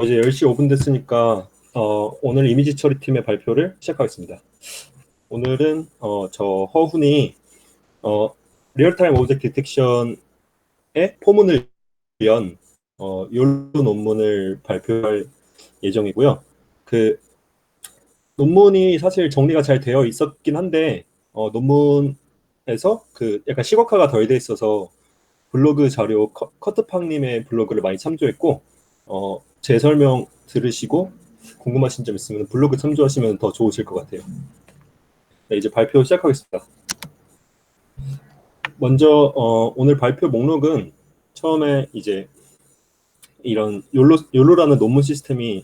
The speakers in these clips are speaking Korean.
이제 10시 5분 됐으니까 오늘 이미지 처리팀의 발표를 시작하겠습니다. 오늘은 저 허훈이 어, 리얼타임 오브젝트 디텍션의 포문을 연 욜로 논문을 발표할 예정이고요. 그 논문이 사실 정리가 잘 되어 있었긴 한데 논문에서 그 약간 시각화가 덜 돼 있어서 블로그 자료 커트팡님의 블로그를 많이 참조했고 제 설명 들으시고 궁금하신 점 있으면 블로그 참조하시면 더 좋으실 것 같아요. 네, 이제 발표 시작하겠습니다. 먼저 오늘 발표 목록은 처음에 이제 이런 욜로라는 논문 시스템이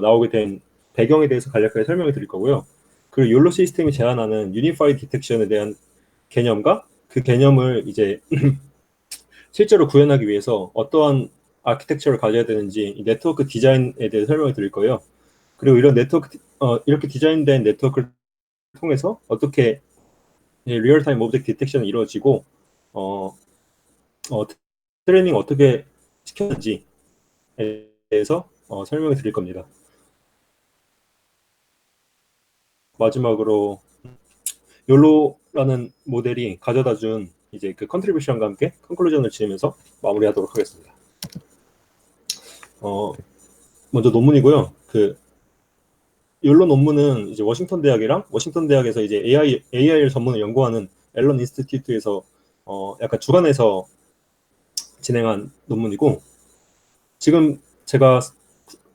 나오게 된 배경에 대해서 간략하게 설명을 드릴 거고요. 그리고 욜로 시스템이 제안하는 유니파이드 디텍션에 대한 개념과 그 개념을 이제 실제로 구현하기 위해서 어떠한 아키텍처를 가져야 되는지 이 네트워크 디자인에 대해 설명을 드릴 거예요. 그리고 이런 네트워크 이렇게 디자인된 네트워크를 통해서 어떻게 리얼타임 오브젝트 디텍션이 이루어지고 어, 어, 트레이닝 어떻게 시켰는지에 대해서 설명을 드릴 겁니다. 마지막으로 욜로라는 모델이 가져다준 이제 그 컨트리뷰션과 함께 컨클루전을 지으면서 마무리하도록 하겠습니다. 먼저 논문이고요. 그 욜로 논문은 이제 워싱턴 대학이랑 워싱턴 대학에서 이제 AI를 전문을 연구하는 앨런 인스티튜트에서 약간 주관해서 진행한 논문이고 지금 제가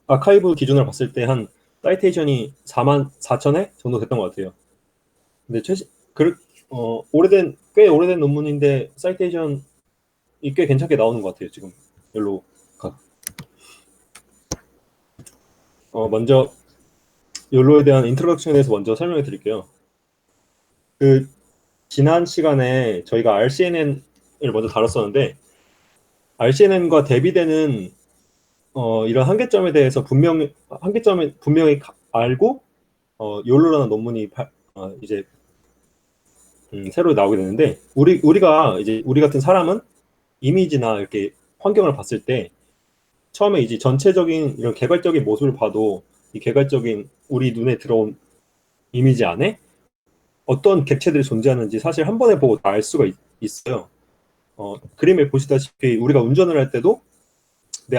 아카이브 기준으로 봤을 때 한 사이테이션이 44,000회 정도 됐던 것 같아요. 근데 꽤 오래된 논문인데 사이테이션이 꽤 괜찮게 나오는 것 같아요. 지금 욜로가. 먼저 욜로에 대한 인트로덕션에 대해서 먼저 설명해 드릴게요. 그 지난 시간에 저희가 RCNN을 먼저 다뤘었는데 RCNN과 대비되는 이런 한계점에 대해서 한계점을 분명히 알고 욜로라는 논문이 이제 새로 나오게 되는데 우리가 이제 우리 같은 사람은 이미지나 이렇게 환경을 봤을 때 처음에 이제 전체적인 이런 개괄적인 모습을 봐도 이 개괄적인 우리 눈에 들어온 이미지 안에 어떤 객체들이 존재하는지 사실 한 번에 보고 다 알 수가 있어요. 그림에 보시다시피 우리가 운전을 할 때도 내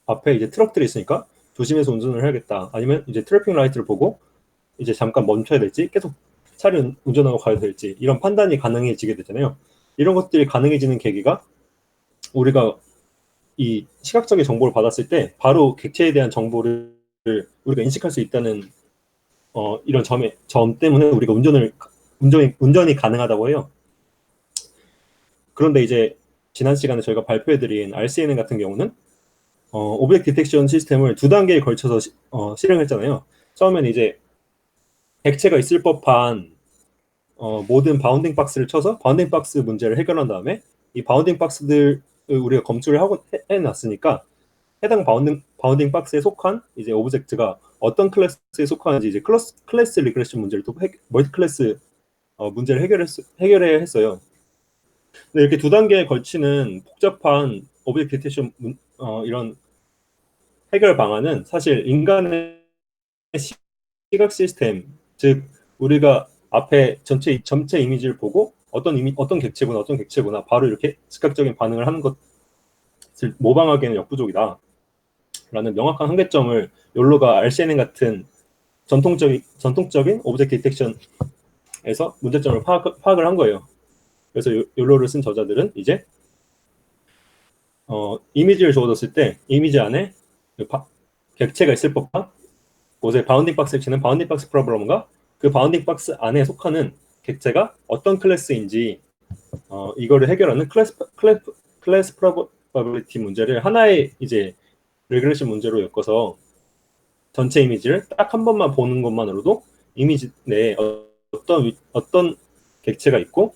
앞에 이제 트럭들이 있으니까 조심해서 운전을 해야겠다. 아니면 이제 트래픽 라이트를 보고 이제 잠깐 멈춰야 될지 계속 차를 운전하고 가야 될지 이런 판단이 가능해지게 되잖아요. 이런 것들이 가능해지는 계기가 우리가 이 시각적인 정보를 받았을 때 바로 객체에 대한 정보를 우리가 인식할 수 있다는 이런 점 때문에 우리가 운전이 가능하다고 해요. 그런데 이제 지난 시간에 저희가 발표해드린 RCNN 같은 경우는 오브젝트 디텍션 시스템을 두 단계에 걸쳐서 실행했잖아요. 처음에는 이제 객체가 있을 법한 모든 바운딩 박스를 쳐서 바운딩 박스 문제를 해결한 다음에 이 바운딩 박스들을 우리가 검출을 하고 해놨으니까 해당 바운딩 박스에 속한 이제 오브젝트가 어떤 클래스에 속하는지 이제 클래스 리그레션 문제를 또 멀티 클래스 문제를 해결해야 했어요. 근데 이렇게 두 단계에 걸치는 복잡한 오브젝트 디텍션 이런 해결 방안은 사실 인간의 시각 시스템, 즉 우리가 앞에 전체 이미지를 보고 어떤 객체구나 바로 이렇게 즉각적인 반응을 하는 것을 모방하기에는 역부족이다. 라는 명확한 한계점을 욜로가 RCNN 같은 전통적인 오브젝트 디텍션에서 문제점을 파악을 한 거예요. 그래서 욜로를 쓴 저자들은 이제 이미지를 주어졌을 때 이미지 안에 객체가 있을 법한 곳에 바운딩 박스를 치는 바운딩 박스 프로블럼과 그 바운딩 박스 안에 속하는 객체가 어떤 클래스인지 이거를 해결하는 클래스 프로버빌리티 문제를 하나의 이제 레그레션 문제로 엮어서 전체 이미지를 딱 한 번만 보는 것만으로도 이미지 내에 어떤 객체가 있고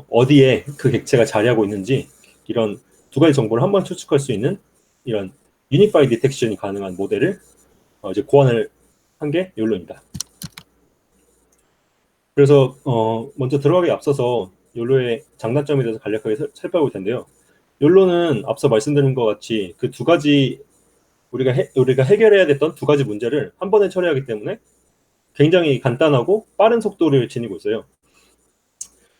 어디에 그 객체가 자리하고 있는지 이런 두 가지 정보를 한 번 추측할 수 있는 이런 유니파이드 디텍션이 가능한 모델을 이제 고안을 한 게 욜로입니다. 그래서 먼저 들어가기 앞서서 욜로의 장단점에 대해서 간략하게 살펴볼 텐데요. 욜로는 앞서 말씀드린 것 같이 그 두 가지 우리가 해결해야 됐던 두 가지 문제를 한 번에 처리하기 때문에 굉장히 간단하고 빠른 속도를 지니고 있어요.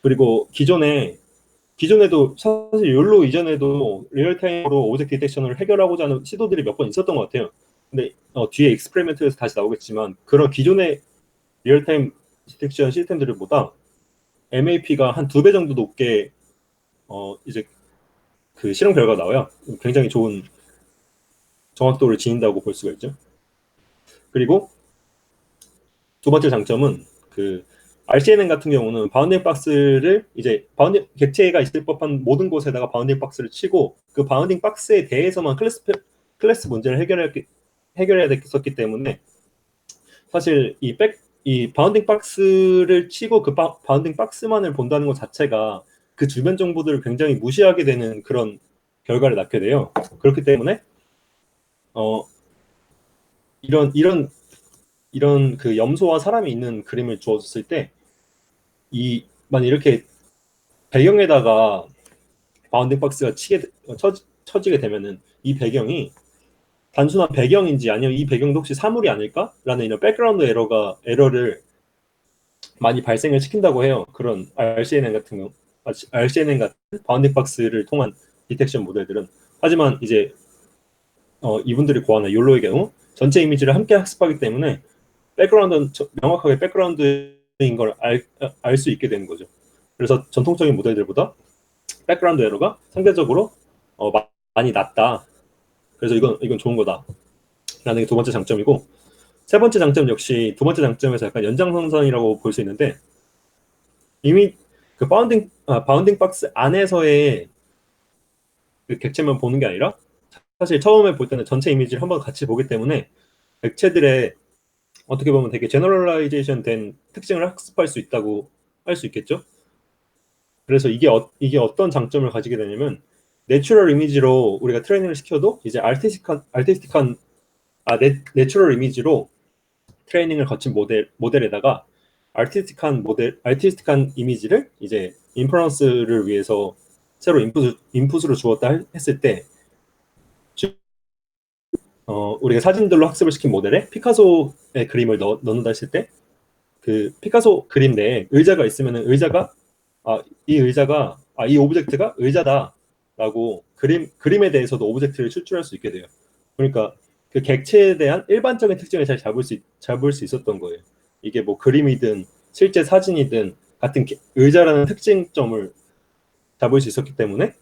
그리고 기존에도 사실 욜로 이전에도 리얼타임으로 오브젝트 디텍션을 해결하고자 하는 시도들이 몇 번 있었던 것 같아요. 근데 뒤에 익스페리멘트에서 다시 나오겠지만 그런 기존의 리얼타임 디텍션 시스템들보다 MAP가 한 2배 정도 높게 이제 그 실험 결과가 나와요. 굉장히 좋은 정확도를 지닌다고 볼 수가 있죠. 그리고 두 번째 장점은 그 RCNN 같은 경우는 바운딩 박스를 이제 객체가 있을 법한 모든 곳에다가 바운딩 박스를 치고 그 바운딩 박스에 대해서만 클래스 문제를 해결해야 됐었기 때문에 사실 이 바운딩 박스를 치고 그 바운딩 박스만을 본다는 것 자체가 그 주변 정보들을 굉장히 무시하게 되는 그런 결과를 낳게 돼요. 그렇기 때문에 이런 그 염소와 사람이 있는 그림을 주어졌을 때 만약 이렇게 배경에다가 바운딩 박스가 쳐지게 되면은 이 배경이 단순한 배경인지 아니면 이 배경도 혹시 사물이 아닐까라는 이런 백그라운드 에러를 많이 발생을 시킨다고 해요. 그런 RCNN 같은 바운딩 박스를 통한 디텍션 모델들은. 하지만 이제 이분들이 고안한 욜로의 경우 전체 이미지를 함께 학습하기 때문에 명확하게 백그라운드인 걸 알 수 있게 되는 거죠. 그래서 전통적인 모델들보다 백그라운드 에러가 상대적으로 많이 낮다. 그래서 이건 좋은 거다. 라는 게 두 번째 장점이고, 세 번째 장점 역시 두 번째 장점에서 약간 연장선상이라고 볼 수 있는데, 이미 그 바운딩 박스 안에서의 그 객체만 보는 게 아니라 사실 처음에 볼 때는 전체 이미지를 한번 같이 보기 때문에 객체들의 어떻게 보면 되게 제너럴라이제이션 된 특징을 학습할 수 있다고 할 수 있겠죠. 그래서 이게 어떤 장점을 가지게 되냐면 내추럴 이미지로 우리가 트레이닝을 시켜도 이제 내추럴 이미지로 트레이닝을 거친 모델에다가 아티스틱한 이미지를 이제 인퍼런스를 위해서 새로 인풋으로 주었다 했을 때 우리가 사진들로 학습을 시킨 모델에 피카소의 그림을 넣는다 했을 때 그 피카소 그림 내에 의자가 있으면은 이 오브젝트가 의자다라고 그림에 대해서도 오브젝트를 추출할 수 있게 돼요. 그러니까 그 객체에 대한 일반적인 특징을 잘 잡을 수 있었던 거예요. 이게 뭐 그림이든 실제 사진이든 같은 의자라는 특징점을 잡을 수 있었기 때문에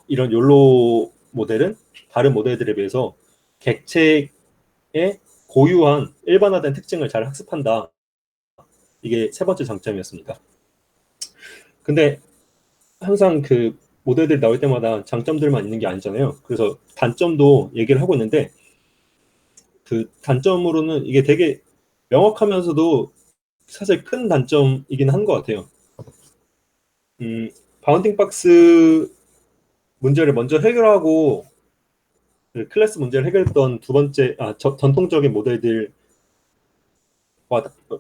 이런 욜로 모델은 다른 모델들에 비해서 객체의 고유한 일반화된 특징을 잘 학습한다. 이게 세 번째 장점이었습니다. 근데 항상 그 모델들이 나올 때마다 장점들만 있는 게 아니잖아요. 그래서 단점도 얘기를 하고 있는데 그 단점으로는 이게 되게 명확하면서도 사실 큰 단점이긴 한 것 같아요. 바운딩 박스 문제를 먼저 해결하고 그 클래스 문제를 해결했던 전통적인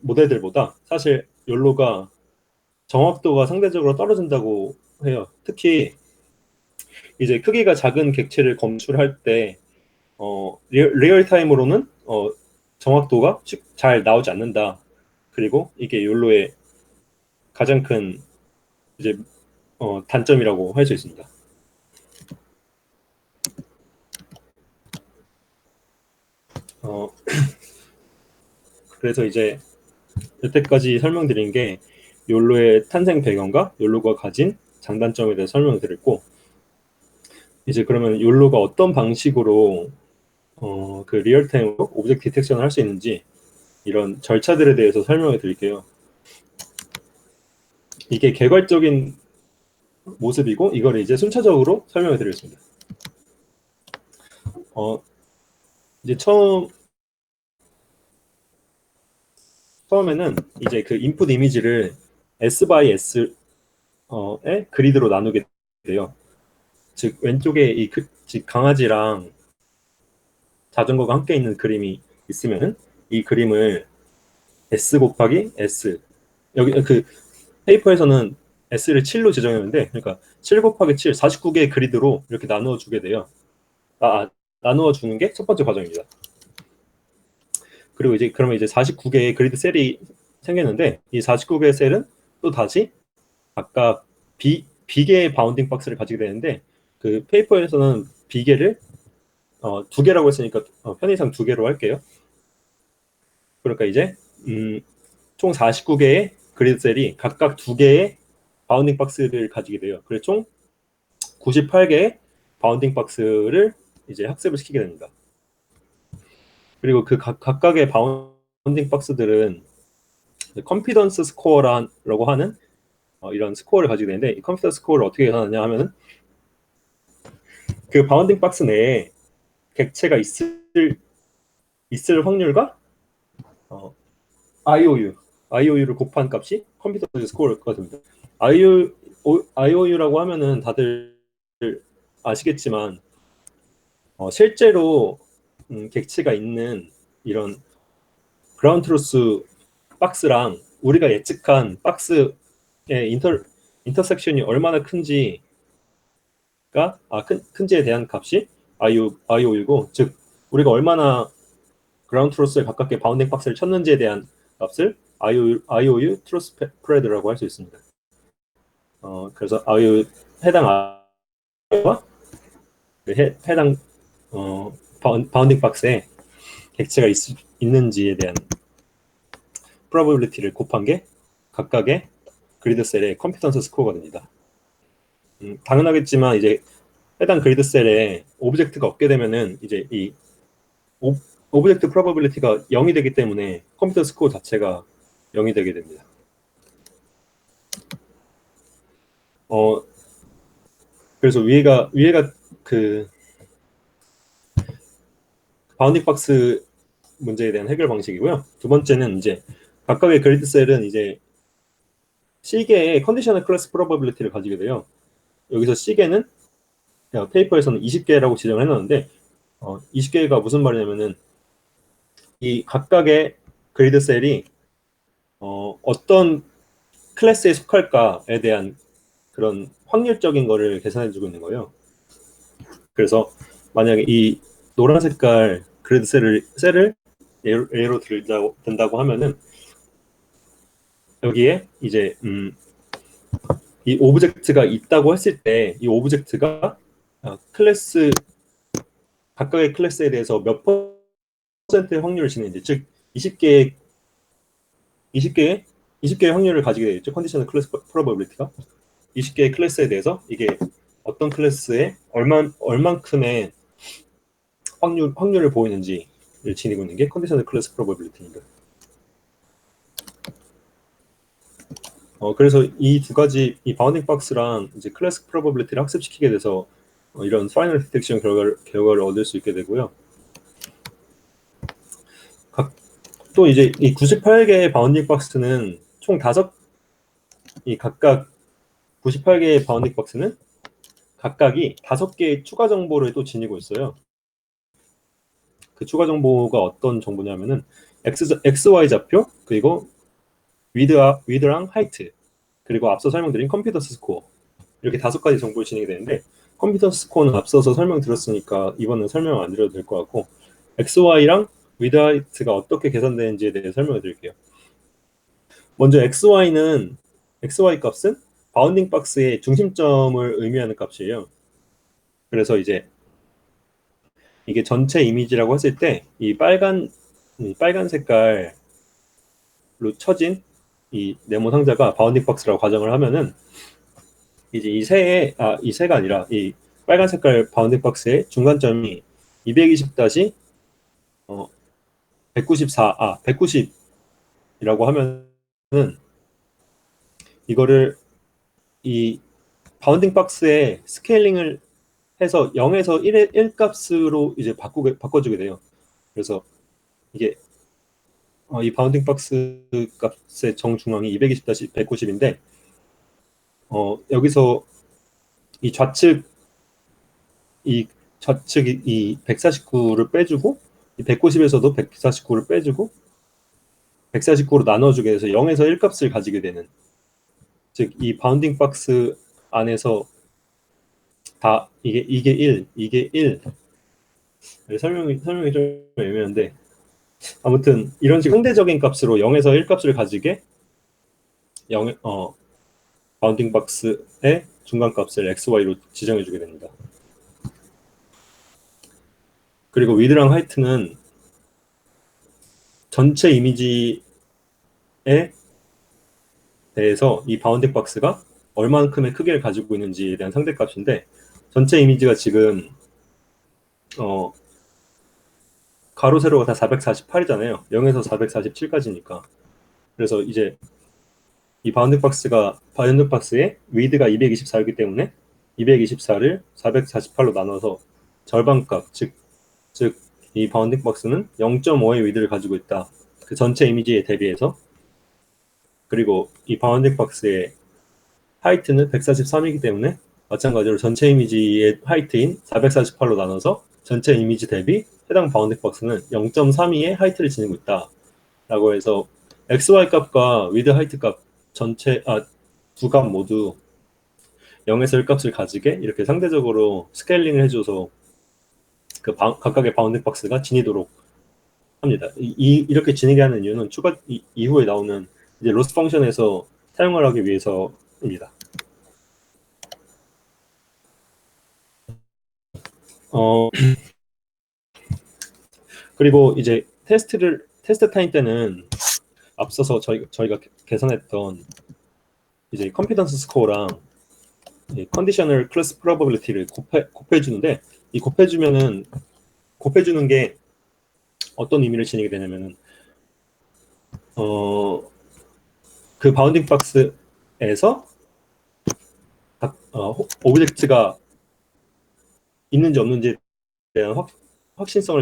모델들보다 사실 욜로가 정확도가 상대적으로 떨어진다고 해요. 특히 이제 크기가 작은 객체를 검출할 때 리얼타임으로는 정확도가 잘 나오지 않는다. 그리고 이게 욜로의 가장 큰 이제 단점이라고 할 수 있습니다. 그래서 이제 여태까지 설명드린 게 욜로의 탄생 배경과 욜로가 가진 장단점에 대해 설명을 드렸고, 이제 그러면 욜로가 어떤 방식으로 그 리얼타임으로 오브젝트 디텍션을 할 수 있는지 이런 절차들에 대해서 설명을 드릴게요. 이게 개괄적인 모습이고 이걸 이제 순차적으로 설명을 드리겠습니다. 이제 처음에는 이제 그 인풋 이미지를 S by S의 그리드로 나누게 돼요. 즉 왼쪽에 즉 강아지랑 자전거가 함께 있는 그림이 있으면은 이 그림을 S 곱하기 S 여기 그 페이퍼에서는 S를 7로 지정했는데 그러니까 7 곱하기 7 49개의 그리드로 이렇게 나누어 주게 돼요. 나누어 주는 게 첫 번째 과정입니다. 그리고 이제 그러면 이제 49개의 그리드 셀이 생겼는데 이 49개의 셀은 또 다시 각각 비개의 바운딩 박스를 가지게 되는데 그 페이퍼에서는 비개를 2개라고 했으니까 편의상 2개로 할게요. 그러니까 이제 총 49개의 그리드 셀이 각각 2개의 바운딩 박스를 가지게 돼요. 그래서 총 98개의 바운딩 박스를 이제 학습을 시키게 됩니다. 그리고 그 각각의 바운딩 박스들은 컨피던스 스코어라고 하는 이런 스코어를 가지게 되는데 이 컨피던스 스코어를 어떻게 계산하냐 하면은 그 바운딩 박스 내에 객체가 있을 확률과 IOU를 곱한 값이 컨피던스 스코어가 됩니다. IOU라고 하면은 다들 아시겠지만 실제로 객체가 있는 이런 그라운드 트루스 박스랑 우리가 예측한 박스의 인터섹션이 얼마나 큰지에 대한 값이 IOU고, 즉 우리가 얼마나 그라운드 트루스에 가깝게 바운딩 박스를 쳤는지에 대한 값을 IOU 트루스 스프레드라고 할 수 있습니다. 그래서 IOU 해당 I와 해당 바운딩 박스에 객체가 있는지에 대한 probability를 곱한 게 각각의 그리드 셀의 컴피던스 스코어가 됩니다. 당연하겠지만 이제 해당 그리드 셀에 오브젝트가 없게 되면은 이제 이 오브젝트 probability가 0이 되기 때문에 컴퓨터 스코어 자체가 0이 되게 됩니다. 그래서 위에가 그 바운딩 박스 문제에 대한 해결 방식이고요. 두 번째는 이제 각각의 그리드 셀은 이제 C개의 컨디셔널 클래스 프로버빌리티를 가지게 돼요. 여기서 C개는 페이퍼에서는 20개라고 지정을 해놨는데 20개가 무슨 말이냐면은 이 각각의 그리드 셀이 어떤 클래스에 속할까에 대한 그런 확률적인 거를 계산해주고 있는 거예요. 그래서 만약에 이 노란 색깔 그리드 셀을 예로 든다고 하면은 여기에 이제 이 오브젝트가 있다고 했을 때 이 오브젝트가 클래스 각각의 클래스에 대해서 몇 퍼센트의 확률을 지니는지, 즉 20개의 확률을 가지게 되겠죠. 컨디셔널 클래스 프로버빌리티가 20개의 클래스에 대해서 이게 어떤 클래스에 얼만큼의 확률을 보이는지를 지니고 있는 게 컨디셔널 클래스 프로버빌리티입니다. 그래서 이 두 가지, 이 바운딩 박스랑 이제 클래스 프로버빌리티를 학습시키게 돼서 이런 파이널 디텍션 결과를 얻을 수 있게 되고요. 또 이제 이 98개의 바운딩 박스는 총 각각 98개의 바운딩 박스는 각각이 5개의 추가 정보를 또 지니고 있어요. 그 추가 정보가 어떤 정보냐면은 XY 좌표, 그리고 위드랑 하이트, 그리고 앞서 설명드린 컴퓨터스 스코어, 이렇게 5가지 정보를 지니게 되는데 컴퓨터스 스코어는 앞서서 설명드렸으니까 이번엔 설명 안 드려도 될 것 같고 XY랑 위드 하이트가 어떻게 계산되는지에 대해 설명을 드릴게요. 먼저 XY 값은 바운딩 박스의 중심점을 의미하는 값이에요. 그래서 이제 이게 전체 이미지라고 했을 때 이 빨간 색깔로 쳐진 이 네모 상자가 바운딩 박스라고 가정을 하면은 이제 이 새가 아니라 이 빨간 색깔 바운딩 박스의 중간점이 220-194 190이라고 하면은 이거를 이 바운딩 박스의 스케일링을 해서 0에서 1 값으로 이제 바꿔주게 돼요. 그래서 이게 이 바운딩 박스 값의 정중앙이 220-190인데 여기서 이 좌측 이 149를 빼주고 이 190에서도 149를 빼주고 149로 나눠주게 돼서 0에서 1 값을 가지게 되는, 즉 이 바운딩 박스 안에서 다 이게 1, 이게 1, 설명이 좀 애매한데, 아무튼 이런 식으로 상대적인 값으로 0에서 1 값을 가지게 바운딩 박스의 중간 값을 xy로 지정해 주게 됩니다. 그리고 위드랑 하이트는 전체 이미지에 대해서 이 바운딩 박스가 얼만큼의 크기를 가지고 있는지에 대한 상대값인데, 전체 이미지가 지금 가로 세로가 다 448이잖아요. 0에서 447까지니까. 그래서 이제 이 바운딩 박스의 위드가 224이기 때문에 224를 448로 나눠서 절반값, 즉 이 바운딩 박스는 0.5의 위드를 가지고 있다. 그 전체 이미지에 대비해서. 그리고 이 바운딩 박스의 하이트는 143이기 때문에 마찬가지로 전체 이미지의 하이트인 448로 나눠서 전체 이미지 대비 해당 바운딩 박스는 0.32의 하이트를 지니고 있다. 라고 해서 XY 값과 위드 하이트 값 두 값 모두 0에서 1 값을 가지게 이렇게 상대적으로 스케일링을 해줘서 각각의 바운딩 박스가 지니도록 합니다. 이렇게 지니게 하는 이유는 이후에 나오는 이제 로스 펑션에서 사용을 하기 위해서입니다. 그리고 이제 테스트 타임 때는 앞서서 저희가 계산했던 이제 컨피던스 스코어랑 컨디셔널 클래스 프로버빌리티를 곱해주는데, 이 곱해주는 게 어떤 의미를 지니게 되냐면은 그 바운딩 박스에서 오브젝트가 있는지 없는지에 대한 확신성을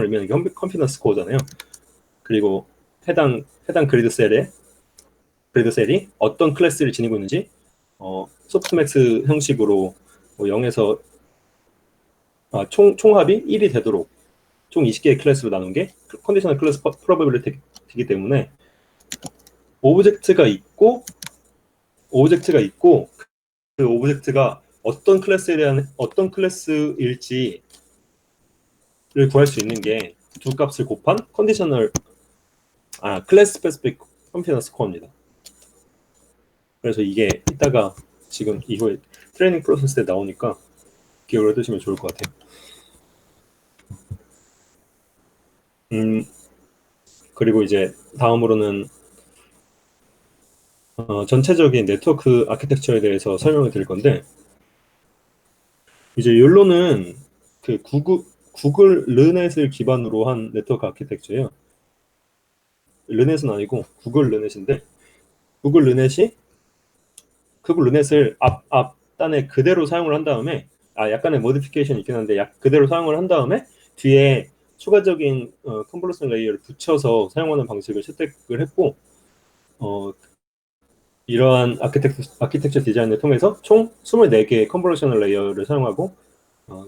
의미하는 게 컨피던스 스코어잖아요. 그리고 해당 그리드 셀이 어떤 클래스를 지니고 있는지 소프트맥스 형식으로 0에서 총합이 1이 되도록 총 20개의 클래스로 나눈 게 컨디셔널 클래스 프로버빌리티이기 때문에 오브젝트가 있고 그 오브젝트가 어떤 클래스일지를 구할 수 있는 게 두 값을 곱한 클래스 스페시픽 컨피던스 스코어입니다. 그래서 이게 이따가 지금 이후에 트레이닝 프로세스 때 나오니까 기억을 해두시면 좋을 것 같아요. 그리고 이제 다음으로는 전체적인 네트워크 아키텍처에 대해서 설명을 드릴 건데, 이제 욜로는 그 구글 르넷을 기반으로 한 네트워크 아키텍처예요. 르넷은 아니고 구글 르넷인데, 구글 르넷을 앞단에 그대로 사용을 한 다음에 약간의 모디피케이션이 있긴 한데 그대로 사용을 한 다음에 뒤에 추가적인 컨볼루션 레이어를 붙여서 사용하는 방식을 채택을 했고, 이러한 아키텍처 디자인을 통해서 총 24개의 컨볼루션 레이어를 사용하고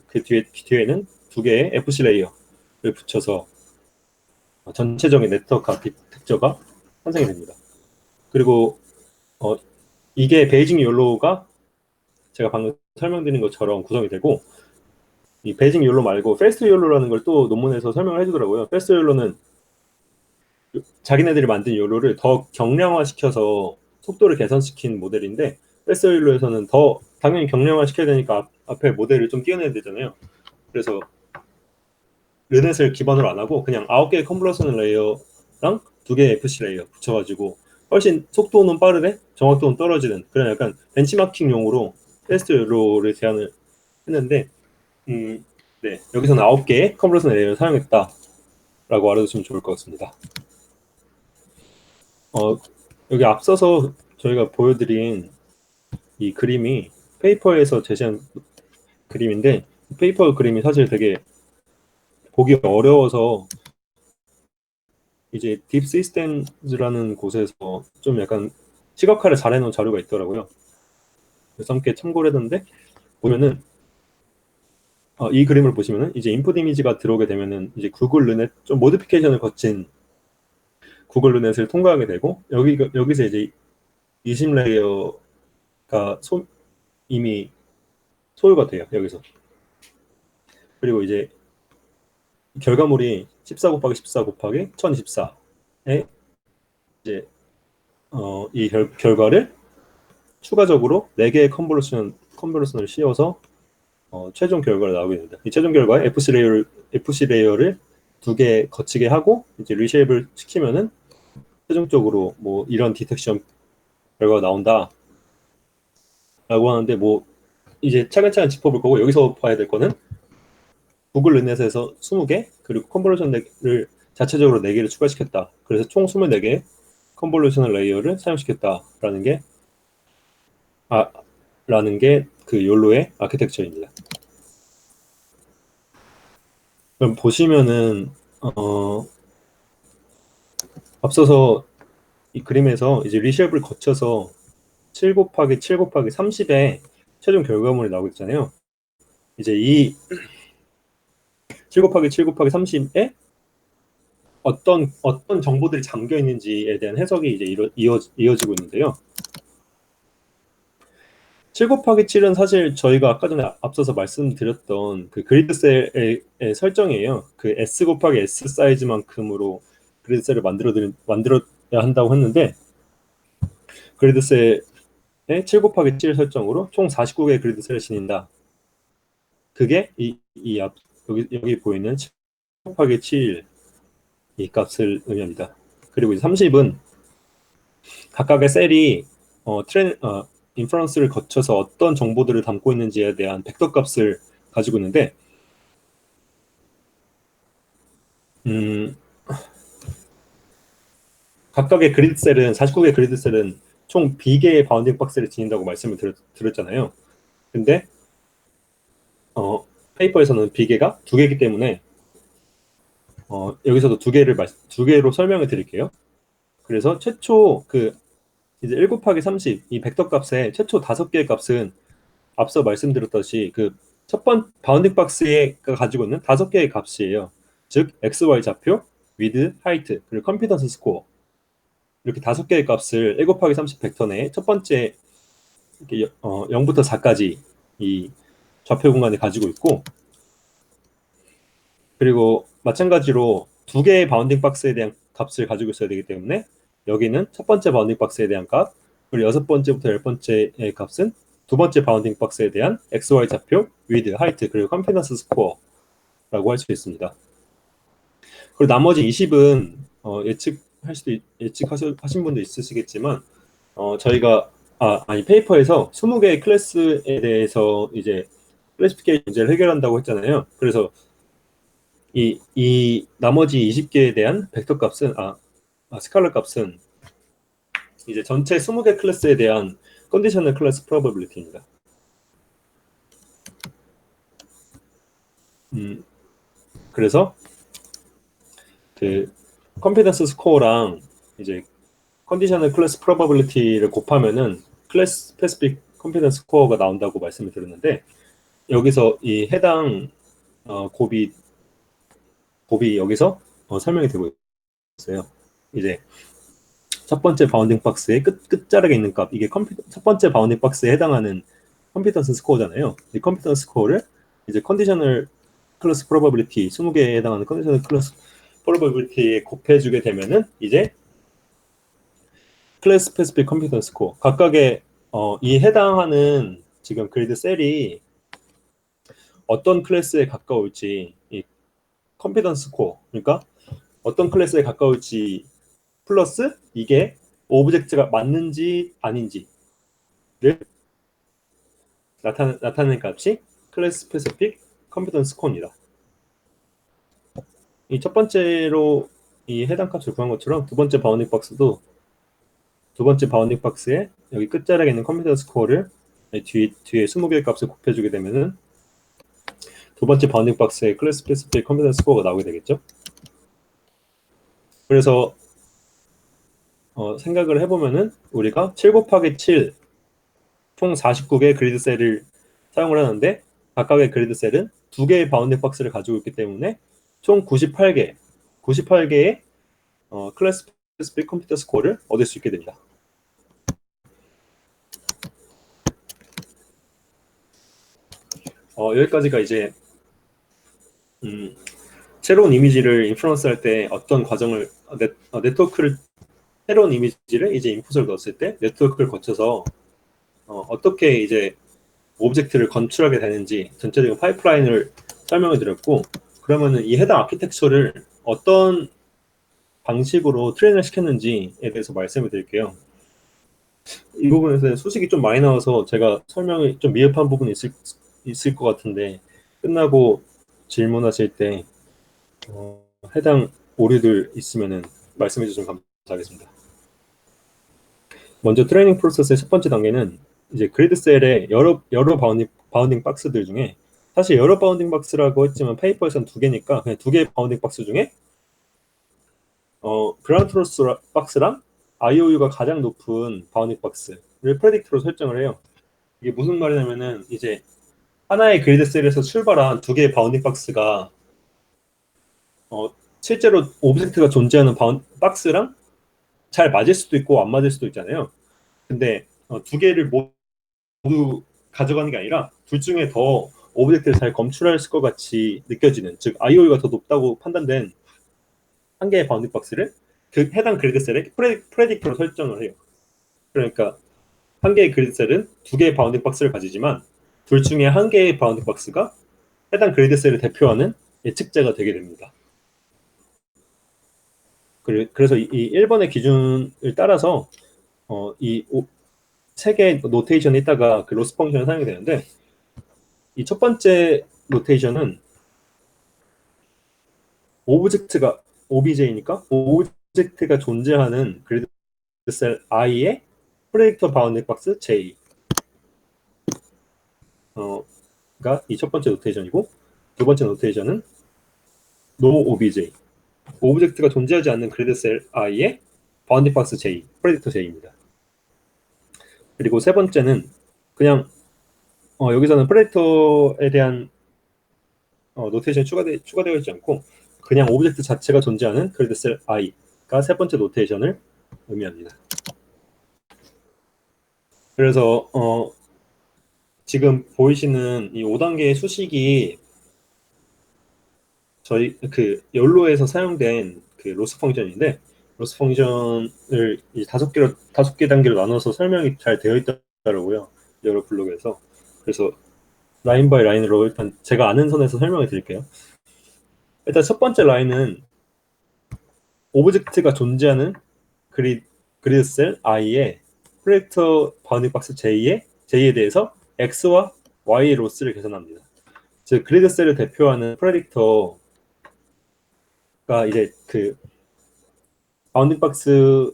그 뒤에는 2개의 FC 레이어를 붙여서 전체적인 네트워크 아키텍처가 탄생이 됩니다. 그리고 이게 베이징 욜로가 제가 방금 설명드린 것처럼 구성이 되고, 이 베이징 욜로 말고 패스트 욜로라는 걸 또 논문에서 설명을 해주더라고요. 패스트 욜로는 자기네들이 만든 욜로를 더 경량화시켜서 속도를 개선시킨 모델인데, 패스트 욜로에서는 더 당연히 경량화시켜야 되니까 앞에 모델을 좀 띄어내야 되잖아요. 그래서 르넷을 기반으로 안 하고 그냥 9개의 컨볼루션 레이어랑 2개의 FC 레이어 붙여가지고 훨씬 속도는 빠르되 정확도는 떨어지는 그런 약간 벤치마킹용으로 패스트 욜로를 제안을 했는데, 네, 여기서는 9개의 컨볼루션 레이어를 사용했다라고 알아두시면 좋을 것 같습니다. 여기 앞서서 저희가 보여드린 이 그림이 페이퍼에서 제시한 그림인데, 페이퍼 그림이 사실 되게 보기 어려워서 이제 딥 시스템즈라는 곳에서 좀 약간 시각화를 잘 해놓은 자료가 있더라고요. 그래서 함께 참고를 했는데, 보면은 이 그림을 보시면은 이제 인풋 이미지가 들어오게 되면은 이제 구글 르넷 좀 모디피케이션을 거친 구글 르넷을 통과하게 되고, 여기서 이제 이심 레이어가 이미 소유가 돼요. 여기서. 그리고 이제 결과물이 14 곱하기 14 곱하기 1024에 이제 이 결과를 추가적으로 4개의 컨볼루션을 씌워서 최종 결과를 나오게 됩니다. 이 최종 결과에 FC 레이어를 2개 거치게 하고 이제 리쉐입을 시키면은 최종적으로 뭐 이런 디텍션 결과가 나온다 라고 하는데, 뭐 이제 차근차근 짚어볼 거고, 여기서 봐야 될 거는 구글 르넷에서 20개 그리고 컨볼루션을 자체적으로 4개를 추가시켰다. 그래서 총 24개 컨볼루션 레이어를 사용시켰다라는 게 그 욜로의 아키텍처입니다. 그럼 보시면은 앞서서 이 그림에서 이제 리쉐입을 거쳐서 7 곱하기 7 곱하기 30의 최종 결과물이 나오고 있잖아요. 이제 이 7 곱하기 7 곱하기 30에 어떤 정보들이 잠겨 있는지에 대한 해석이 이제 이어지고 있는데요. 7 곱하기 7은 사실 저희가 아까 전에 앞서서 말씀드렸던 그 그리드셀의 설정이에요. 그 S 곱하기 S 사이즈만큼으로 그리드셀을 만들어야 한다고 했는데, 그리드셀의 7 곱하기 7 설정으로 총 49개의 그리드셀을 지닌다. 그게 여기 보이는 7 곱하기 7 이 값을 의미합니다. 그리고 30은 각각의 셀이 인퍼런스를 거쳐서 어떤 정보들을 담고 있는지에 대한 벡터 값을 가지고 있는데, 각각의 그리드 셀은 49개의 그리드 셀은 총 B개의 바운딩 박스를 지닌다고 말씀을 드렸잖아요. 근데 페이퍼에서는 B개가 2개이기 때문에 여기서도 2개로 설명을 드릴게요. 그래서 최초 이제 1 곱하기 30 이 벡터 값의 최초 5개의 값은 앞서 말씀드렸듯이 그 첫 번 바운딩 박스가 가지고 있는 5개의 값이에요. 즉 XY 좌표, width, height, 그리고 confidence score, 이렇게 5개의 값을 1 곱하기 30 벡터 내에 첫 번째 0부터 4까지 이 좌표 공간에 가지고 있고, 그리고 마찬가지로 2개의 바운딩 박스에 대한 값을 가지고 있어야 되기 때문에 여기는 첫 번째 바운딩 박스에 대한 값, 그리고 6번째부터 10번째의 값은 두 번째 바운딩 박스에 대한 XY 좌표, width, height, 그리고 confidence score라고 할 수 있습니다. 그리고 나머지 20은 예측하신 분도 있으시겠지만 저희가 페이퍼에서 20개의 클래스에 대해서 이제 클래시피케이션 문제를 해결한다고 했잖아요. 그래서 이 나머지 20개에 대한 벡터 값은 스칼렛 값은 이제 전체 20개 클래스에 대한 컨디셔널 클래스 프로버빌리티입니다. 그래서 그 컨피던스 스코어랑 이제 컨디셔널 클래스 프로버빌리티를 곱하면은 클래스 스페시픽 컨피던스 스코어가 나온다고 말씀을 드렸는데, 여기서 이 해당 곱이 여기서 설명이 되고 있어요. 이제 첫 번째 바운딩 박스의 끝자락에 있는 값, 이게 첫 번째 바운딩 박스에 해당하는 컴피던스 스코어잖아요. 이 컴피던스 스코어를 이제 컨디셔널 클래스 프로버빌리티 20개에 해당하는 컨디셔널 클래스 프로버빌리티에 곱해주게 되면은 이제 클래스 스페시픽 컴피던스 스코어, 각각의 이 해당하는 지금 그리드 셀이 어떤 클래스에 가까울지, 이 컴피던스 스코어, 그러니까 어떤 클래스에 가까울지 플러스 이게 오브젝트가 맞는지 아닌지를 나타내는 값이 클래스 스페시픽 컴피던스 스코어입니다. 이 첫 번째로 이 해당 값을 구한 것처럼 두 번째 바운딩 박스도 두 번째 바운딩 박스에 여기 끝자락에 있는 컴피던스 스코어를 뒤에 20개의 값을 곱해주게 되면은 두 번째 바운딩 박스에 클래스 스페시픽 컴피던스 스코어가 나오게 되겠죠. 그래서 생각을 해보면은 우리가 7 곱하기 7 총 49개의 그리드 셀을 사용을 하는데, 각각의 그리드 셀은 2개의 바운딩 박스를 가지고 있기 때문에 총 98개의 클래스 스페시픽 컴퓨터 스코어를 얻을 수 있게 됩니다. 여기까지가 이제 새로운 이미지를 인프런스 할 때 어떤 과정을 네트워크를 새로운 이미지를 이제 인풋을 넣었을 때 네트워크를 거쳐서 어떻게 이제 오브젝트를 건축하게 되는지 전체적인 파이프라인을 설명을 드렸고, 그러면은 이 해당 아키텍처를 어떤 방식으로 트레이닝을 시켰는지에 대해서 말씀을 드릴게요. 이 부분에서 수식이 좀 많이 나와서 제가 설명이 좀 미흡한 부분이 있을 것 같은데, 끝나고 질문하실 때 해당 오류들 있으면은 말씀해 주시면 감사하겠습니다. 먼저 트레이닝 프로세스의 첫 번째 단계는 이제 그리드 셀의 여러 바운딩 박스들 중에, 사실 여러 바운딩 박스라고 했지만 페이퍼에서는 두 개니까 그냥 두 개의 바운딩 박스 중에 그라운드 트루스 박스랑 IOU가 가장 높은 바운딩 박스를 프레딕트로 설정을 해요. 이게 무슨 말이냐면은 이제 하나의 그리드 셀에서 출발한 두 개의 바운딩 박스가 실제로 오브젝트가 존재하는 박스랑 잘 맞을 수도 있고 안 맞을 수도 있잖아요. 근데 두 개를 모두 가져가는 게 아니라 둘 중에 더 오브젝트를 잘 검출할 것 같이 느껴지는, 즉 IOU가 더 높다고 판단된 한 개의 바운딩 박스를 그 해당 그리드 셀에 프레딕터로 설정을 해요. 그러니까 한 개의 그리드 셀은 두 개의 바운딩 박스를 가지지만 둘 중에 한 개의 바운딩 박스가 해당 그리드 셀을 대표하는 예측자가 되게 됩니다. 그래서 이 1번의 기준을 따라서 이 세 개의 노테이션이 있다가 그 로스 펑션을 사용이 되는데, 이 첫 번째 노테이션은 오브젝트가 OBJ니까 오브젝트가 존재하는 그리드 셀 I의 프레딕터 바운딩 박스 J 가 이 첫 번째 노테이션이고, 두 번째 노테이션은 no OBJ, 오브젝트가 존재하지 않는 그리드 셀 I의 바운딩 박스 J, 프레딕터 J입니다. 그리고 세 번째는 그냥 여기서는 프레딕터에 대한 노테이션이 추가되어 있지 않고 그냥 오브젝트 자체가 존재하는 그리드 셀 I가 세 번째 노테이션을 의미합니다. 그래서 지금 보이시는 이 5단계의 수식이 저희 그 욜로에서 사용된 그 로스 펑션인데, 로스 펑션을 이 다섯 개 단계로 나눠서 설명이 잘 되어 있더라고요, 여러 블로그에서. 그래서 라인 바이 라인으로 일단 제가 아는 선에서 설명을 드릴게요. 일단 첫 번째 라인은 오브젝트가 존재하는 그리드 셀 I의 프레딕터 바운딩 박스 J에 대해서 X와 Y의 로스를 계산합니다. 즉 그리드 셀을 대표하는 프레딕터가 이제 그 바운딩 박스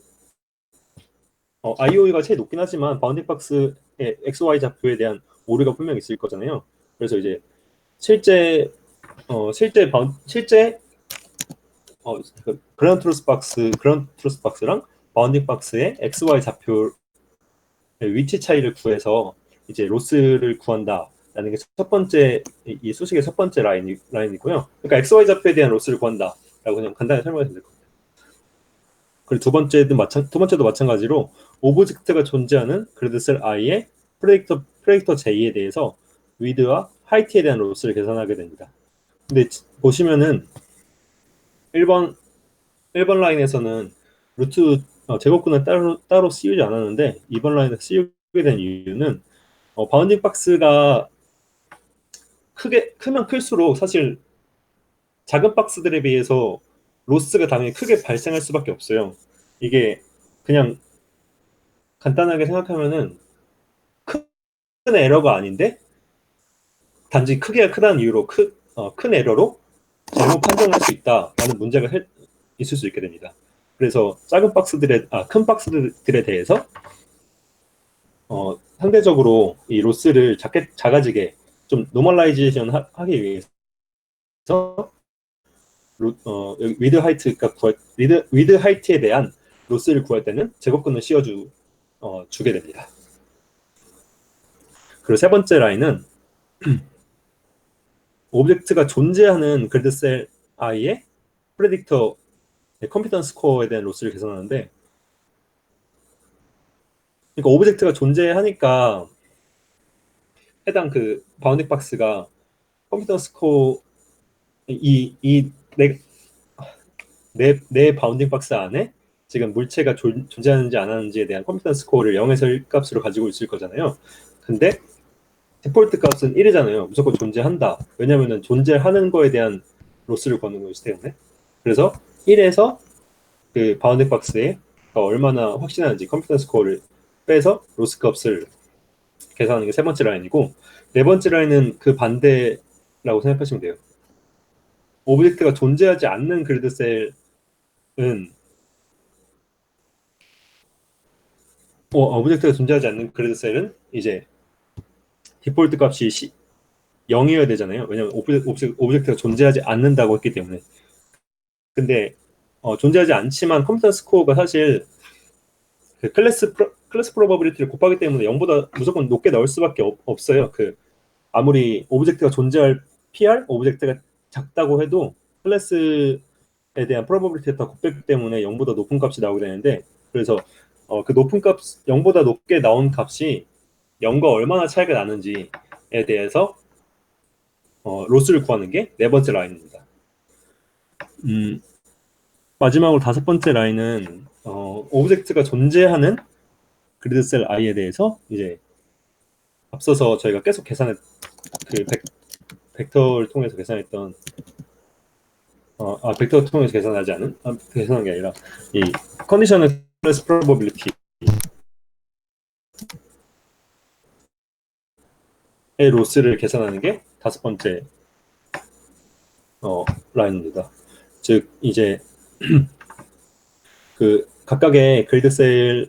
IOU가 제일 높긴 하지만 바운딩 박스의 XY 좌표에 대한 오류가 분명히 있을 거잖아요. 그래서 이제 실제 그라운드 트루스 박스랑 바운딩 박스의 XY 좌표 위치 차이를 구해서 이제 로스를 구한다라는 게 첫 번째, 이 수식의 첫 번째 라인이고요. 그러니까 XY 좌표에 대한 로스를 구한다라고 그냥 간단히 설명해도 될 것 같아요. 그리고 두 번째도 마찬가지로 오브젝트가 존재하는 그리드 셀 I의 프레딕터 J에 대해서 위드와 하이트에 대한 로스를 계산하게 됩니다. 근데 보시면은 1번 라인에서는 루트 제곱근을 따로 씌우지 않았는데 2번 라인에 씌우게 된 이유는 바운딩 박스가 크면 클수록 사실 작은 박스들에 비해서 로스가 당연히 크게 발생할 수밖에 없어요. 이게 그냥 간단하게 생각하면은 큰 에러가 아닌데 단지 크기가 크다는 이유로 큰 에러로 잘못 판정할 수 있다라는 문제가 있을 수 있게 됩니다. 그래서 큰 박스들에 대해서 상대적으로 이 로스를 작아지게 좀 노멀라이제이션 하기 위해서 위드 하이트에 대한 로스를 구할 때는 제곱근을 주게 됩니다. 그리고 세 번째 라인은 오브젝트가 존재하는 그리드 셀 I의 프레딕터 컴피턴스 스코어에 대한 로스를 계산하는데, 그러니까 오브젝트가 존재하니까 해당 그 바운딩 박스가 컴피턴스 스코어 이 내 바운딩 박스 안에 지금 물체가 존재하는지 안 하는지에 대한 컴퓨턴 스코어를 0에서 1 값으로 가지고 있을 거잖아요. 근데 디폴트 값은 1이잖아요. 무조건 존재한다. 왜냐면은 존재하는 거에 대한 로스를 거는 거기 때문에. 그래서 1에서 그 바운딩 박스에 얼마나 확신하는지 컴퓨터 스코어를 빼서 로스 값을 계산하는 게 세 번째 라인이고, 네 번째 라인은 그 반대라고 생각하시면 돼요. 오브젝트가 존재하지 않는 그리드 셀은 오브젝트가 존재하지 않는 그리드 셀은 이제 디폴트 값이 0이어야 되잖아요. 왜냐면 오브젝트가 존재하지 않는다고 했기 때문에. 근데 존재하지 않지만 컴퓨터 스코어가 사실 그 클래스 프로버빌리티를 곱하기 때문에 0보다 무조건 높게 넣을 수밖에 없어요. 그 아무리 오브젝트가 존재할 PR 오브젝트가 작다고 해도 클래스에 대한 프로버빌리티가 다 곱했기 때문에 0보다 높은 값이 나오게 되는데, 그래서 그 높은 값 0보다 높게 나온 값이 0과 얼마나 차이가 나는지에 대해서 로스를 구하는 게 네 번째 라인입니다. 마지막으로 다섯 번째 라인은 오브젝트가 존재하는 그리드셀 i에 대해서 이제 앞서서 저희가 계속 계산했 그 벡터를 통해서 계산했던 벡터를 통해서 계산하지 않은 계산한 게 아니라 이 컨디셔널 클래스 프로버빌리티의 로스를 계산하는 게 다섯 번째 라인입니다. 즉 이제 그 각각의 그리드셀이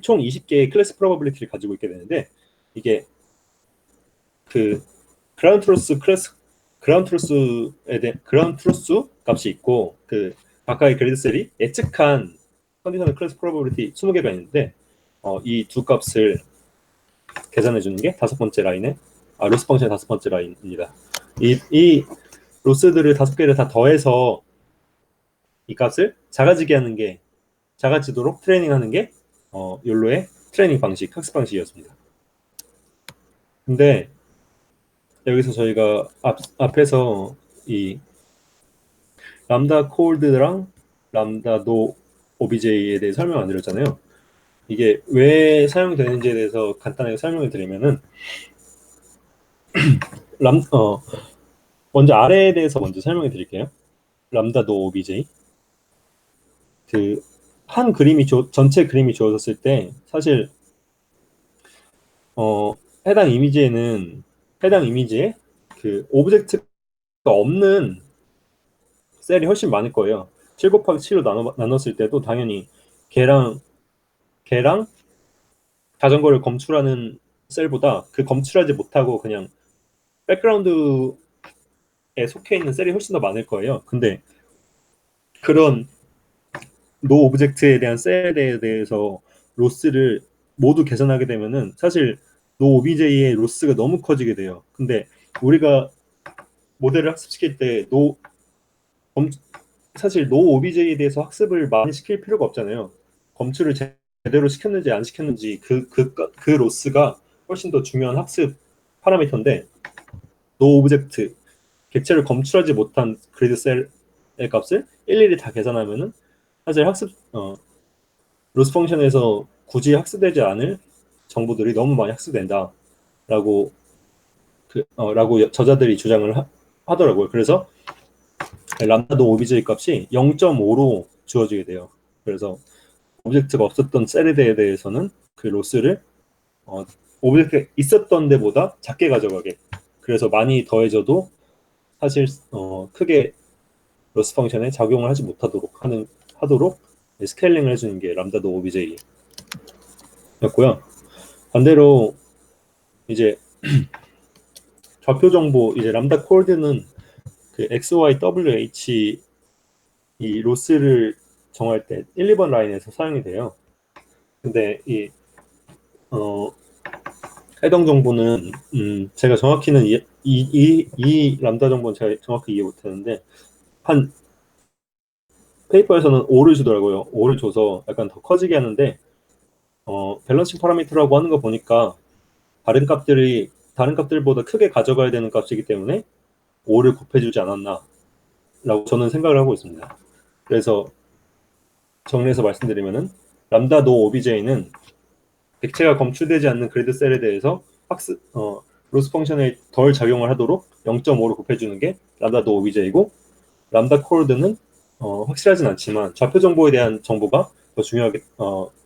총 20개의 클래스 프로버빌리티를 가지고 있게 되는데, 이게 그 그라운드 트루스 값이 있고, 그 각각의 그리드셀이 예측한 컨디셔널 클래스 프로버빌리티 20개가 있는데, 이 두 값을 계산해 주는 게 다섯 번째 라인의 로스 펑션의 다섯 번째 라인입니다. 이 로스들을 다섯 개를 다 더해서 이 값을 작아지도록 트레이닝하는 게 욜로의 트레이닝 방식, 학습 방식이었습니다. 근데 여기서 저희가 앞에서 이 람다 콜드랑 람다 노 OBJ에 대해 설명 안 드렸잖아요. 이게 왜 사용되는지에 대해서 간단하게 설명을 드리면은 먼저 아래에 대해서 먼저 설명해 드릴게요. 람다 노 OBJ. 그 한 그림이 전체 그림이 주어졌을 때 사실 해당 이미지에 그 오브젝트가 없는 셀이 훨씬 많을 거예요. 7 곱하기 7로 나눴을 때도 당연히 걔랑 자전거를 검출하는 셀보다 그 검출하지 못하고 그냥 백그라운드에 속해 있는 셀이 훨씬 더 많을 거예요. 근데 그런 노 오브젝트에 대한 셀에 대해서 로스를 모두 계산하게 되면은 사실 노 OBJ의 로스가 너무 커지게 돼요. 근데 우리가 모델을 학습시킬 때 사실 노 OBJ에 대해서 학습을 많이 시킬 필요가 없잖아요. 검출을 제대로 시켰는지 안 시켰는지 그 로스가 훨씬 더 중요한 학습 파라미터인데, 노 오브젝트 객체를 검출하지 못한 그리드 셀의 값을 일일이 다 계산하면은 사실 로스 펑션에서 굳이 학습되지 않을 정보들이 너무 많이 학습된다라고 라고 저자들이 주장을 하더라고요. 그래서 람다도 OBJ 값이 0.5로 주어지게 돼요. 그래서 오브젝트가 없었던 셀에 대해서는 그 로스를 오브젝트가 있었던 데보다 작게 가져가게, 그래서 많이 더해져도 사실 크게 로스 펑션에 작용을 하지 못하도록 하도록 스케일링을 해주는 게 람다도 OBJ였고요. 반대로 이제 좌표 정보, 이제 람다 콜드는 그 X, Y, W, H 이 로스를 정할 때 1, 2번 라인에서 사용이 돼요. 근데 이 해당 정보는 제가 정확히는 이 람다 정보는 제가 정확히 이해 못했는데 한 페이퍼에서는 5를 주더라고요. 5를 줘서 약간 더 커지게 하는데 밸런싱 파라미터라고 하는 거 보니까 다른 값들이 다른 값들보다 크게 가져가야 되는 값이기 때문에 5를 곱해주지 않았나 라고 저는 생각을 하고 있습니다. 그래서 정리해서 말씀드리면은 람다 노 OBJ는 객체가 검출되지 않는 그리드 셀에 대해서 로스 펑션에 덜 작용을 하도록 0.5로 곱해주는 게 람다 노 OBJ이고, 람다 콜드는 확실하진 않지만 좌표 정보에 대한 정보가 더 중요하게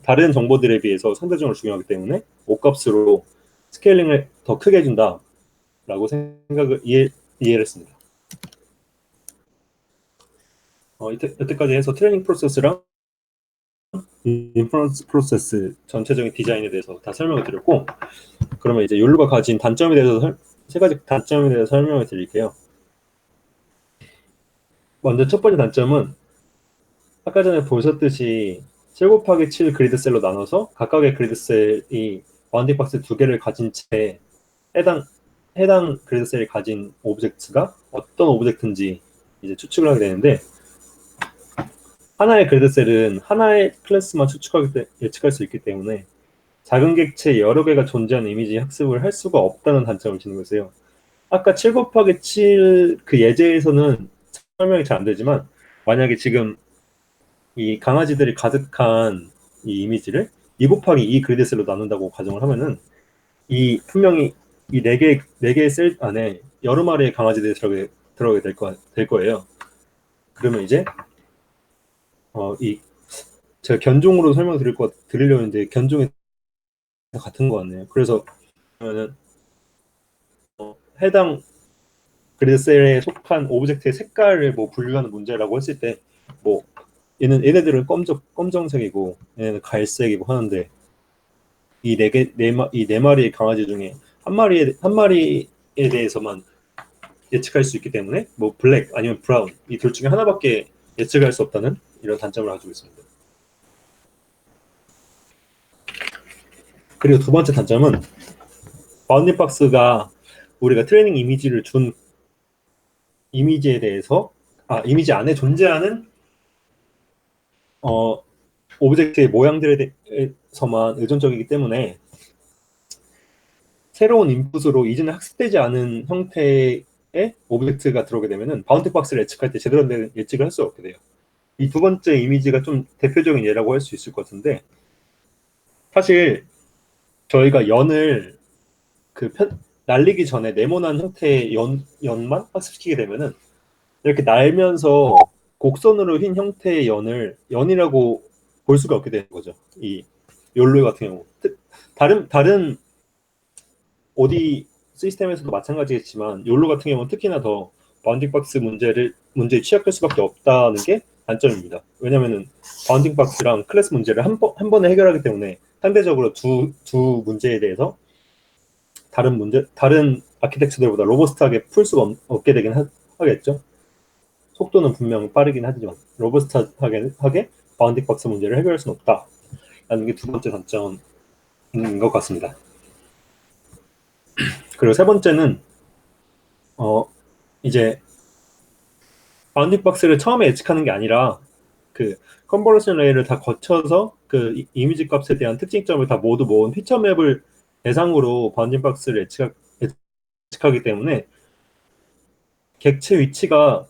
다른 정보들에 비해서 상대적으로 중요하기 때문에 5값으로 스케일링을 더 크게 해준다라고 생각을 이해를 했습니다. 여태까지 해서 트레이닝 프로세스랑 인퍼런스 프로세스 전체적인 디자인에 대해서 다 설명을 드렸고, 그러면 이제 욜로가 가진 단점에 대해서 세 가지 단점에 대해서 설명을 드릴게요. 먼저 첫 번째 단점은 아까 전에 보셨듯이 7 곱하기 7 그리드셀로 나눠서 각각의 그리드셀이 바운딩 박스 두 개를 가진 채 해당 그리드셀이 가진 오브젝트가 어떤 오브젝트인지 이제 추측을 하게 되는데, 하나의 그리드셀은 하나의 클래스만 예측할 수 있기 때문에 작은 객체 여러 개가 존재하는 이미지 학습을 할 수가 없다는 단점을 지니고 있어요. 아까 7 곱하기 7 그 예제에서는 설명이 잘 안 되지만, 만약에 지금 이 강아지들이 가득한 이 이미지를 2 곱하기 2 그리드셀로 나눈다고 가정을 하면은 분명히 이 네 개의 셀 안에 여러 마리의 강아지들이 들어가게 될 거예요. 그러면 이제 제가 견종으로 드리려고 했는데 견종이 같은 것 같네요. 그래서 그러면은 해당 그리드셀에 속한 오브젝트의 색깔을 분류하는 문제라고 했을 때, 얘네들은 검정색이고 얘네는 갈색이고 하는데, 이 네 마리의 강아지 중에 한 마리에 대해서만 예측할 수 있기 때문에 블랙 아니면 브라운 이 둘 중에 하나밖에 예측할 수 없다는 이런 단점을 가지고 있습니다. 그리고 두 번째 단점은 바운딩 박스가 우리가 트레이닝 이미지를 준 이미지에 대해서 이미지 안에 존재하는 오브젝트의 모양들에 대해서만 의존적이기 때문에 새로운 인풋으로 이전에 학습되지 않은 형태의 오브젝트가 들어오게 되면은 바운딩 박스를 예측할 때 제대로 된 예측을 할 수 없게 돼요. 이 두 번째 이미지가 좀 대표적인 예라고 할 수 있을 것 같은데, 사실 저희가 연을 날리기 전에 네모난 형태의 연만 학습시키게 되면은 이렇게 날면서 곡선으로 흰 형태의 연이라고 볼 수가 없게 되는 거죠. 이 욜로 같은 경우 다른 OD 시스템에서도 마찬가지겠지만 욜로 같은 경우는 특히나 더 바운딩 박스 문제에 취약할 수밖에 없다는 게 단점입니다. 왜냐면은 바운딩 박스랑 클래스 문제를 한 번에 해결하기 때문에 상대적으로 두 문제에 대해서 다른 아키텍처들보다 로버스트하게 풀 수가 없게 되긴 하겠죠. 속도는 분명 빠르긴 하지만 로버스트하게 바운딩 박스 문제를 해결할 수는 없다라는 게 두 번째 단점인 것 같습니다. 그리고 세 번째는 이제 바운딩 박스를 처음에 예측하는 게 아니라 그 컨버전 레이를 다 거쳐서 그 이미지 값에 대한 특징점을 다 모두 모은 피처 맵을 대상으로 바운딩 박스를 예측하기 때문에 객체 위치가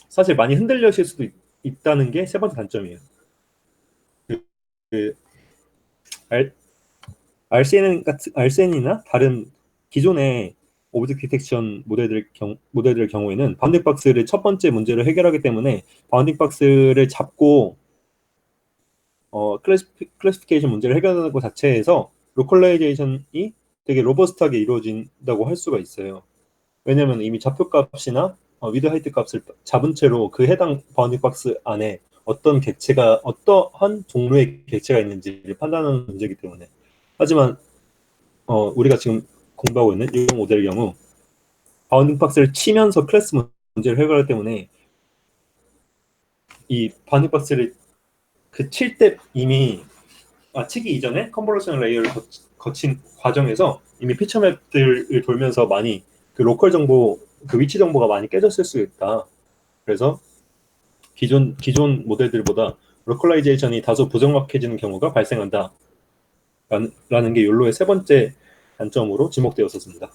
사실 많이 흔들려질 수도 있다는 게 세 번째 단점이에요. RCN이나 다른 기존의 오브젝트 디텍션 모델들의 경우에는 바운딩 박스를 첫 번째 문제로 해결하기 때문에 바운딩 박스를 잡고 클래시피케이션 문제를 해결하는 것 자체에서 로컬라이제이션이 되게 로버스트하게 이루어진다고 할 수가 있어요. 왜냐하면 이미 좌표 값이나 위드 하이트 값을 잡은 채로 그 해당 바운딩 박스 안에 어떠한 종류의 객체가 있는지를 판단하는 문제이기 때문에. 하지만 우리가 지금 공부하고 있는 이 모델의 경우 바운딩 박스를 치면서 클래스 문제를 해결하기 때문에 이 바운딩 박스를 칠 때 이미 치기 이전에 컨버전 레이어를 거친 과정에서 이미 피처 맵들을 돌면서 많이 그 로컬 정보, 그 위치 정보가 많이 깨졌을 수 있다. 그래서 기존 모델들보다 로컬라이제이션이 다소 부정확해지는 경우가 발생한다. 라는 게 욜로의 세 번째 단점으로 지목되었었습니다.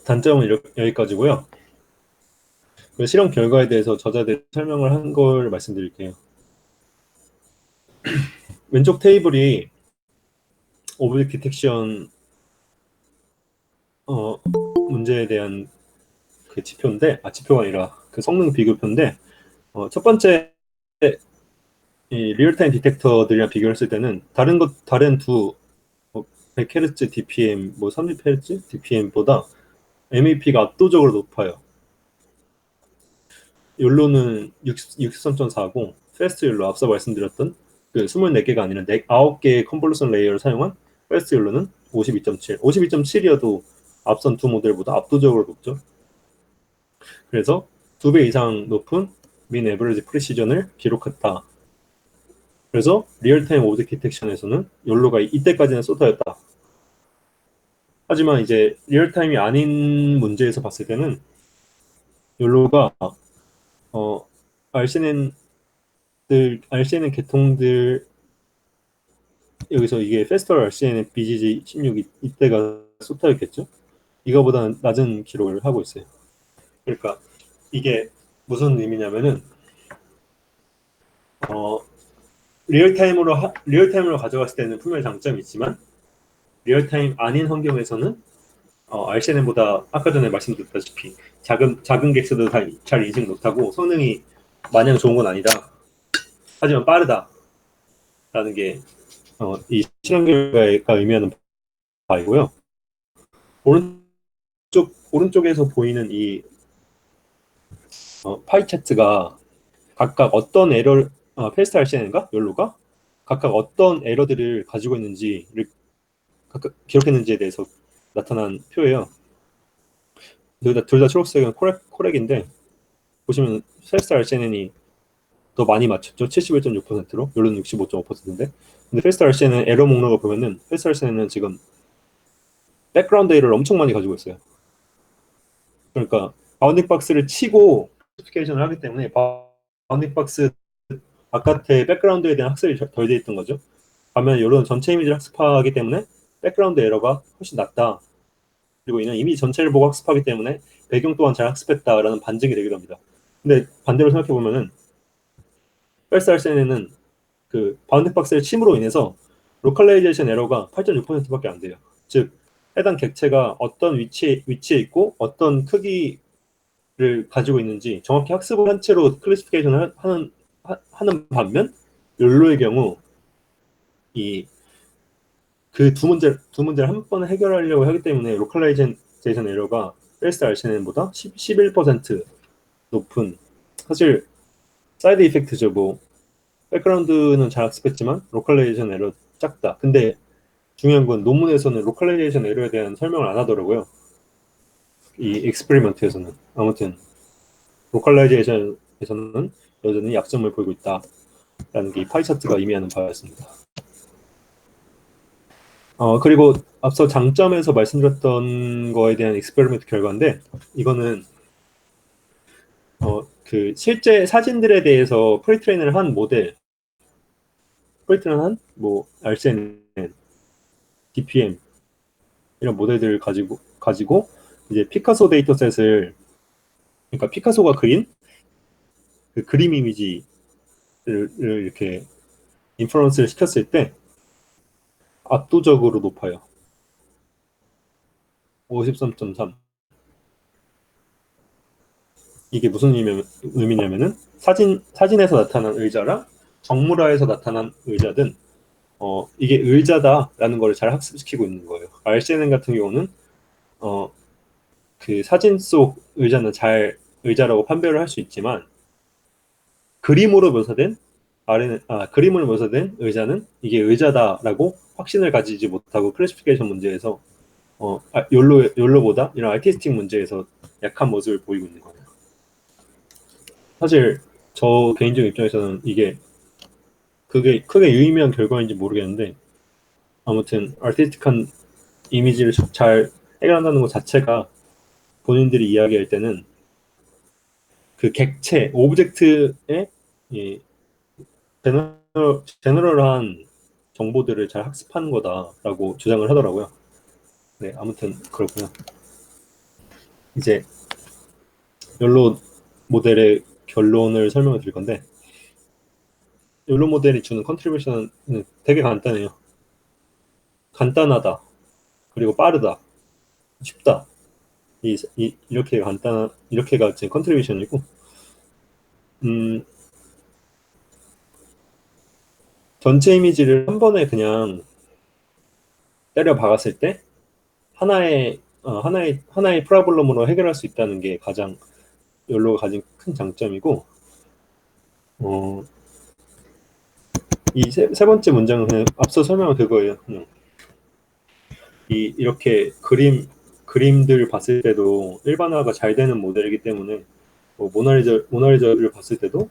단점은 여기까지고요. 그 실험 결과에 대해서 저자들이 설명을 한 걸 말씀드릴게요. 왼쪽 테이블이 오브젝트 디텍션 문제에 대한 그 지표인데, 지표가 아니라 그 성능 비교표인데, 첫 번째 이 리얼타임 디텍터들이랑 비교를 했을 때는 다른 두 100Hz DPM, 30Hz DPM보다 MAP가 압도적으로 높아요. 욜로는 63.4고 패스트 욜로 앞서 말씀드렸던 그 24개가 아니라 9개의 컨볼루션 레이어를 사용한 패스트 욜로는 52.7. 52.7이어도 앞선 두 모델보다 압도적으로 높죠. 그래서 2배 이상 높은 민 에버리지 프리시전을 기록했다. 그래서 리얼타임 오브젝트 디텍션에서는 욜로가 이때까지는 소타였다. 하지만 이제 리얼타임이 아닌 문제에서 봤을 때는 욜로가 RCNN 계통들 여기서 이게 페스티벌 RCNN BGG 16 이때가 소타였겠죠? 이거보다는 낮은 기록을 하고 있어요. 그러니까 이게 무슨 의미냐면은 리얼타임으로 가져갔을 때는 분명히 장점이 있지만 리얼타임 아닌 환경에서는 RCNN보다 아까 전에 말씀드렸다시피 작은 객수도 잘 인식 못하고 성능이 마냥 좋은 건 아니다. 하지만 빠르다라는 게 이 실험 결과가 의미하는 바이고요. 오른쪽에서 보이는 이 파이 차트가 각각 어떤 페스트 RCN인가 욜로가 각각 어떤 에러들을 가지고 있는지를 각각 기록했는지에 대해서 나타난 표예요. 둘 다 초록색은 코렉인데 보시면 페스트 RCN이 더 많이 맞췄죠. 71.6%로 욜로는 65.5%인데 근데 페스트 RCN은 에러 목록을 보면은 페스트 RCN은 지금 백그라운드 에러를 엄청 많이 가지고 있어요. 그러니까 바운딩 박스를 치고 스피케이션을 하기 때문에 바운딩 박스 바깥에 백그라운드에 대한 학습이 덜 돼 있던 거죠. 반면 이런 전체 이미지를 학습하기 때문에 백그라운드 에러가 훨씬 낮다. 그리고 이는 이미 전체를 보고 학습하기 때문에 배경 또한 잘 학습했다라는 반증이 되기도 합니다. 근데 반대로 생각해 보면은 펠스알센에는 그 바운딩 박스를 침으로 인해서 로컬라이제이션 에러가 8.6%밖에 안 돼요. 즉 해당 객체가 어떤 위치에 있고 어떤 크기를 가지고 있는지 정확히 학습을 한 채로 클래시피케이션을 하는 반면 욜로의 경우 이 그 두 문제를 한 번에 해결하려고 하기 때문에 로컬라이제이션 에러가 베스트 RCN보다 11% 높은 사실 사이드 이펙트죠. 백그라운드는 잘 학습했지만 로컬라이제이션 에러 작다. 근데 중요한 건 논문에서는 로컬라이제이션 에러에 대한 설명을 안 하더라고요. 이 익스페리먼트에서는 아무튼 로컬라이제이션에서는 여전히 약점을 보이고 있다라는 게 파이 차트가 의미하는 바였습니다. 그리고 앞서 장점에서 말씀드렸던 거에 대한 익스페리먼트 결과인데 이거는 그 실제 사진들에 대해서 프리트레인을 한 RCN, DPM 이런 모델들을 가지고 이제 피카소 데이터셋을 그러니까 피카소가 그린 그 그림 이미지를 이렇게 인퍼런스를 시켰을 때 압도적으로 높아요. 53.3. 이게 무슨 의미냐면은 사진에서 나타난 의자랑 정물화에서 나타난 의자든 이게 의자다라는 걸 잘 학습시키고 있는 거예요. RCNN 같은 경우는 그 사진 속 의자는 잘 의자라고 판별을 할 수 있지만 그림으로 묘사된 의자는 이게 의자다라고 확신을 가지지 못하고 클래시피케이션 문제에서 욜로보다 이런 아티스틱 문제에서 약한 모습을 보이고 있는 거예요. 사실 저 개인적인 입장에서는 이게 그게 크게 유의미한 결과인지 모르겠는데 아무튼 아티스틱한 이미지를 잘 해결한다는 것 자체가 본인들이 이야기할 때는 그 객체, 오브젝트의 이 제너럴한 정보들을 잘 학습한 거다라고 주장을 하더라고요. 네, 아무튼 그렇고요. 이제 욜로 모델의 결론을 설명을 드릴 건데, 욜로 모델이 주는 컨트리뷰션은 되게 간단해요. 간단하다, 그리고 빠르다, 쉽다. 이렇게가 지금 컨트리뷰션이고, 전체 이미지를 한 번에 그냥 때려 박았을 때 하나의 프로블럼으로 해결할 수 있다는 게 가장 욜로가 가진 큰 장점이고, 어, 이 세 번째 문장은 그냥 앞서 설명한 그거예요. 그냥 이렇게 그림들 봤을 때도 일반화가 잘 되는 모델이기 때문에 뭐 모나리자를 봤을 때도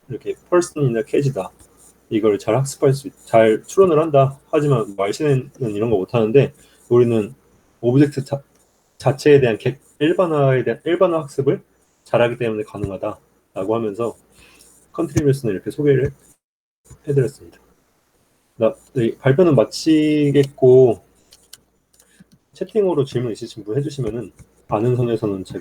이렇게 펄슨이나 캐지다, 이걸 잘 잘 추론을 한다. 하지만 말신은 이런 거 못하는데, 우리는 오브젝트 자체에 대한 일반화 학습을 잘하기 때문에 가능하다라고 하면서 컨트리뷰션을 이렇게 소개를 해드렸습니다. 발표는 마치겠고, 채팅으로 질문 있으신 분 해주시면은 아는 선에서는 제가